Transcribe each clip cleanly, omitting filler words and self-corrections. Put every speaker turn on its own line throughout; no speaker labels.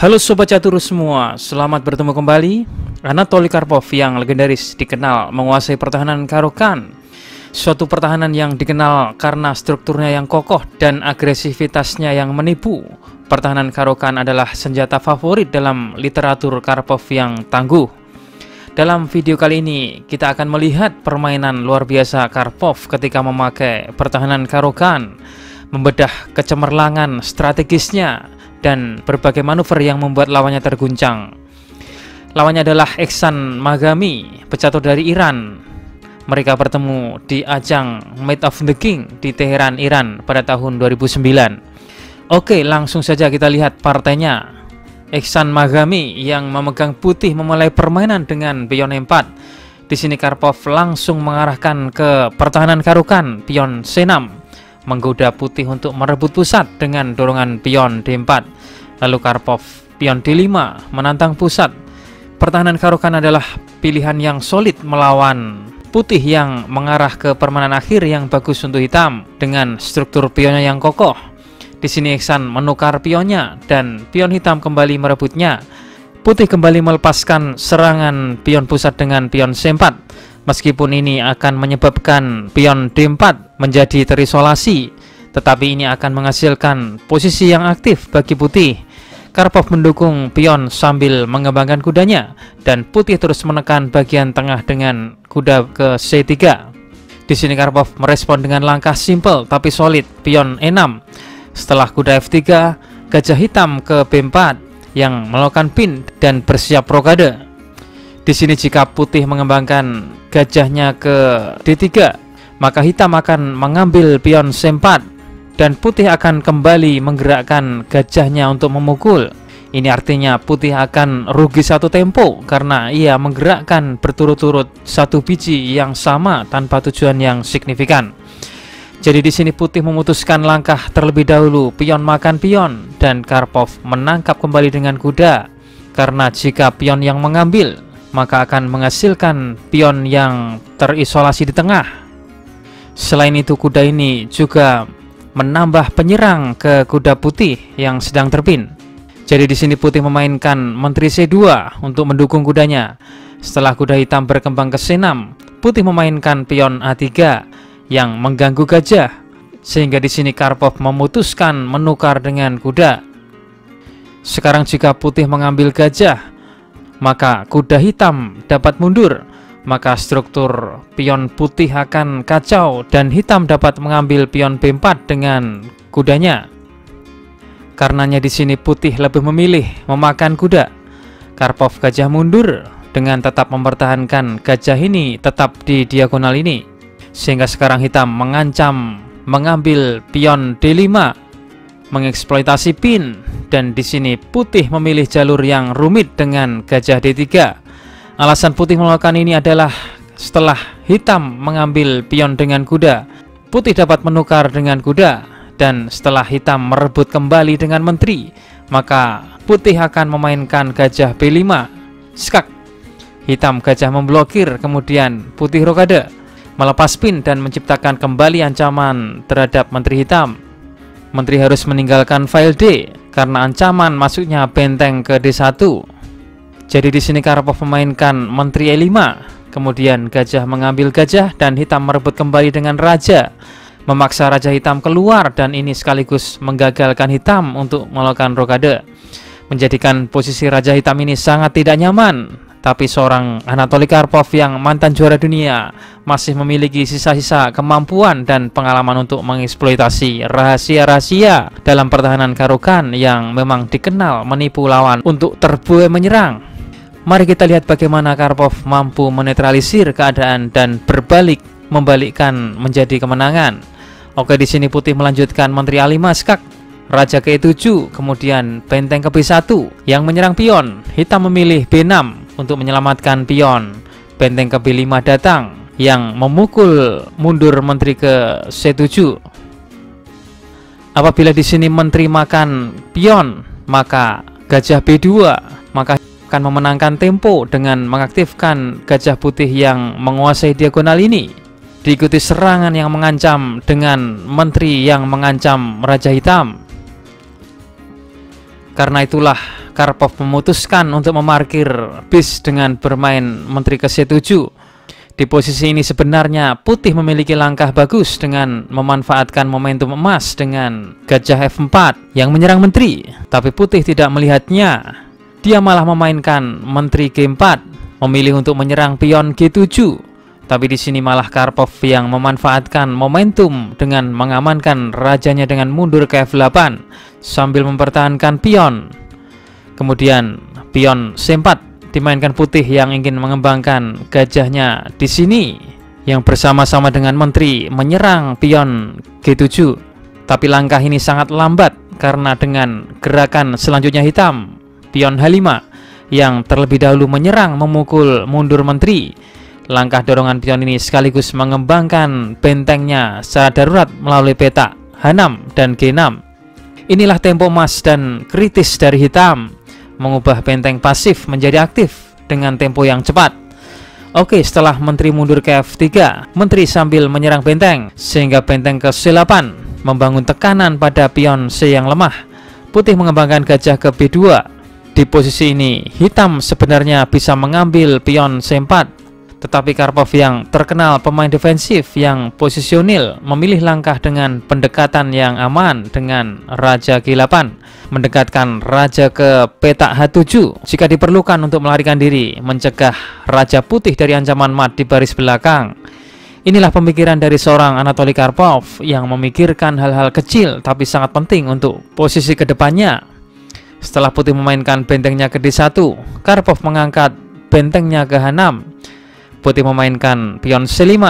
Halo Sobat Catur semua, selamat bertemu kembali. Anatoly Karpov yang legendaris dikenal menguasai pertahanan Caro-Kann. Suatu pertahanan yang dikenal karena strukturnya yang kokoh dan agresivitasnya yang menipu. Pertahanan Caro-Kann adalah senjata favorit dalam literatur Karpov yang tangguh. Dalam video kali ini kita akan melihat permainan luar biasa Karpov ketika memakai pertahanan Caro-Kann, membedah kecemerlangan strategisnya dan berbagai manuver yang membuat lawannya terguncang. Lawannya adalah Eksan Magami, pecatur dari Iran. Mereka bertemu di ajang Made of the King di Teheran, Iran pada tahun 2009. Oke, langsung saja kita lihat partainya. Eksan Magami yang memegang putih memulai permainan dengan pion E4. Di sini Karpov langsung mengarahkan ke pertahanan Caro-Kann, pion C6, menggoda putih untuk merebut pusat dengan dorongan pion D4. Lalu Karpov pion D5 menantang pusat. Pertahanan Caro-Kann adalah pilihan yang solid melawan putih yang mengarah ke permainan akhir yang bagus untuk hitam dengan struktur pionnya yang kokoh. Di sini Eksan menukar pionnya dan pion hitam kembali merebutnya. Putih kembali melepaskan serangan pion pusat dengan pion C4. Meskipun ini akan menyebabkan pion D4 menjadi terisolasi, tetapi ini akan menghasilkan posisi yang aktif bagi putih. Karpov mendukung pion sambil mengembangkan kudanya, dan putih terus menekan bagian tengah dengan kuda ke C3. Di sini Karpov merespon dengan langkah simpel tapi solid, pion E6. Setelah kuda F3, gajah hitam ke B4 yang melakukan pin dan bersiap rokade. Di sini jika putih mengembangkan gajahnya ke D3, maka hitam akan mengambil pion C4 dan putih akan kembali menggerakkan gajahnya untuk memukul. Ini artinya putih akan rugi satu tempo karena ia menggerakkan berturut-turut satu biji yang sama tanpa tujuan yang signifikan. Jadi di sini putih memutuskan langkah terlebih dahulu, pion makan pion, dan Karpov menangkap kembali dengan kuda. Karena jika pion yang mengambil, maka akan menghasilkan pion yang terisolasi di tengah. Selain itu kuda ini juga menambah penyerang ke kuda putih yang sedang terpin. Jadi di sini putih memainkan menteri C2 untuk mendukung kudanya. Setelah kuda hitam berkembang ke C6, putih memainkan pion A3 yang mengganggu gajah. Sehingga di sini Karpov memutuskan menukar dengan kuda. Sekarang jika putih mengambil gajah, maka kuda hitam dapat mundur, maka struktur pion putih akan kacau dan hitam dapat mengambil pion B4 dengan kudanya. Karenanya di sini putih lebih memilih memakan kuda. Karpov gajah mundur dengan tetap mempertahankan gajah ini tetap di diagonal ini, sehingga sekarang hitam mengancam mengambil pion D5, mengeksploitasi pin. Dan di sini putih memilih jalur yang rumit dengan gajah D3. Alasan putih melakukan ini adalah setelah hitam mengambil pion dengan kuda, putih dapat menukar dengan kuda, dan setelah hitam merebut kembali dengan menteri, maka putih akan memainkan gajah B5, skak. Hitam gajah memblokir, kemudian putih rokade, melepas pin dan menciptakan kembali ancaman terhadap menteri hitam. Menteri harus meninggalkan file D karena ancaman masuknya benteng ke D1. Jadi di sini Karpov memainkan menteri E5, kemudian gajah mengambil gajah dan hitam merebut kembali dengan raja, memaksa raja hitam keluar, dan ini sekaligus menggagalkan hitam untuk melakukan rokade, menjadikan posisi raja hitam ini sangat tidak nyaman. Tapi seorang Anatoly Karpov yang mantan juara dunia masih memiliki sisa-sisa kemampuan dan pengalaman untuk mengeksploitasi rahasia-rahasia dalam pertahanan Caro-Kann yang memang dikenal menipu lawan untuk terbuai menyerang. Mari kita lihat bagaimana Karpov mampu menetralisir keadaan dan membalikkan menjadi kemenangan. Oke, di sini putih melanjutkan menteri A5 skak, raja ke E7, kemudian benteng ke B1 yang menyerang pion. Hitam memilih B6 untuk menyelamatkan pion. Benteng ke B5 datang yang memukul mundur menteri ke C7. Apabila di sini menteri makan pion, maka gajah B2, maka akan memenangkan tempo dengan mengaktifkan gajah putih yang menguasai diagonal ini. Diikuti serangan yang mengancam dengan menteri yang mengancam raja hitam. Karena itulah Karpov memutuskan untuk memarkir bis dengan bermain menteri ke C7. Di posisi ini sebenarnya putih memiliki langkah bagus dengan memanfaatkan momentum emas dengan gajah F4 yang menyerang menteri. Tapi putih tidak melihatnya. Dia malah memainkan menteri G4, memilih untuk menyerang pion G7. Tapi di sini malah Karpov yang memanfaatkan momentum dengan mengamankan rajanya dengan mundur ke F8 sambil mempertahankan pion. Kemudian pion C4 dimainkan putih yang ingin mengembangkan gajahnya di sini, yang bersama-sama dengan menteri menyerang pion G7. Tapi langkah ini sangat lambat karena dengan gerakan selanjutnya hitam, pion H5 yang terlebih dahulu menyerang memukul mundur menteri. Langkah dorongan pion ini sekaligus mengembangkan bentengnya secara darurat melalui petak H6 dan G6. Inilah tempo emas dan kritis dari hitam, mengubah benteng pasif menjadi aktif dengan tempo yang cepat. Oke, setelah menteri mundur ke F3, menteri sambil menyerang benteng sehingga benteng ke C8 membangun tekanan pada pion C yang lemah. Putih mengembangkan gajah ke B2. Di posisi ini hitam sebenarnya bisa mengambil pion C4, tetapi Karpov yang terkenal pemain defensif yang posisionil memilih langkah dengan pendekatan yang aman dengan raja G8, mendekatkan raja ke petak H7 jika diperlukan untuk melarikan diri, mencegah raja putih dari ancaman mat di baris belakang. Inilah pemikiran dari seorang Anatoly Karpov yang memikirkan hal-hal kecil tapi sangat penting untuk posisi kedepannya. Setelah putih memainkan bentengnya ke D1, Karpov mengangkat bentengnya ke H6. Putih memainkan pion C5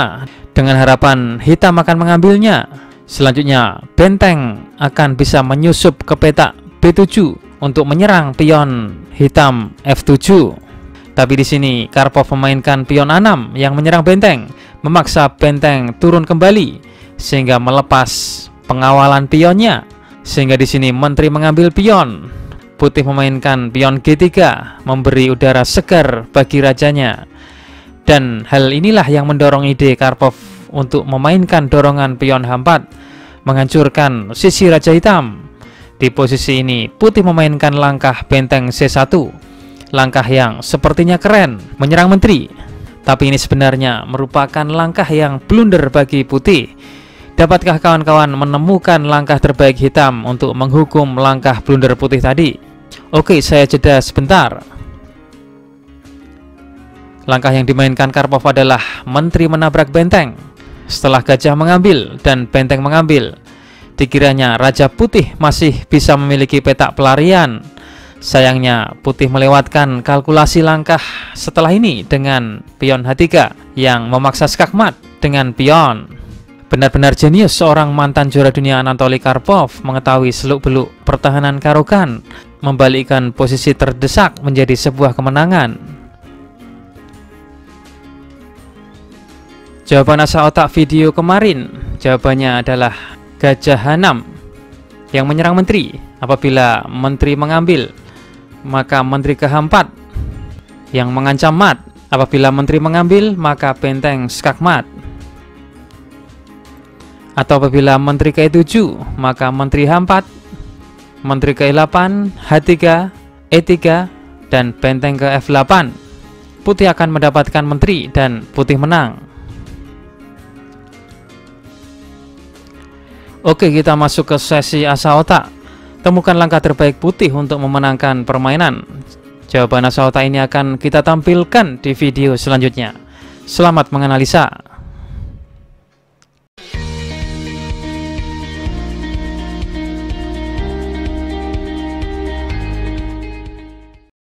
dengan harapan hitam akan mengambilnya. Selanjutnya, benteng akan bisa menyusup ke petak B7 untuk menyerang pion hitam F7. Tapi di sini Karpov memainkan pion A6 yang menyerang benteng, memaksa benteng turun kembali sehingga melepas pengawalan pionnya. Sehingga di sini menteri mengambil pion. Putih memainkan pion G3, memberi udara segar bagi rajanya. Dan hal inilah yang mendorong ide Karpov untuk memainkan dorongan pion H4, menghancurkan sisi raja hitam. Di posisi ini putih memainkan langkah benteng C1, langkah yang sepertinya keren menyerang menteri. Tapi ini sebenarnya merupakan langkah yang blunder bagi putih. Dapatkah kawan-kawan menemukan langkah terbaik hitam untuk menghukum langkah blunder putih tadi? Oke, saya jeda sebentar. Langkah yang dimainkan Karpov adalah menteri menabrak benteng. Setelah gajah mengambil dan benteng mengambil, dikiranya raja putih masih bisa memiliki petak pelarian. Sayangnya putih melewatkan kalkulasi langkah setelah ini dengan pion H3 yang memaksa skakmat dengan pion. Benar-benar jenius seorang mantan juara dunia Anatoly Karpov mengetahui seluk-beluk pertahanan Caro-Kann, membalikkan posisi terdesak menjadi sebuah kemenangan. Jawaban asal otak video kemarin, jawabannya adalah gajah H6 yang menyerang menteri. Apabila menteri mengambil, maka menteri ke H4 yang mengancam mat. Apabila menteri mengambil, maka benteng skakmat. Atau apabila menteri ke E7, maka menteri H4, menteri ke E8, H3, E3, dan benteng ke F8. Putih akan mendapatkan menteri dan putih menang. Oke, kita masuk ke sesi asa otak. Temukan langkah terbaik putih untuk memenangkan permainan. Jawaban asa otak ini akan kita tampilkan di video selanjutnya. Selamat menganalisa.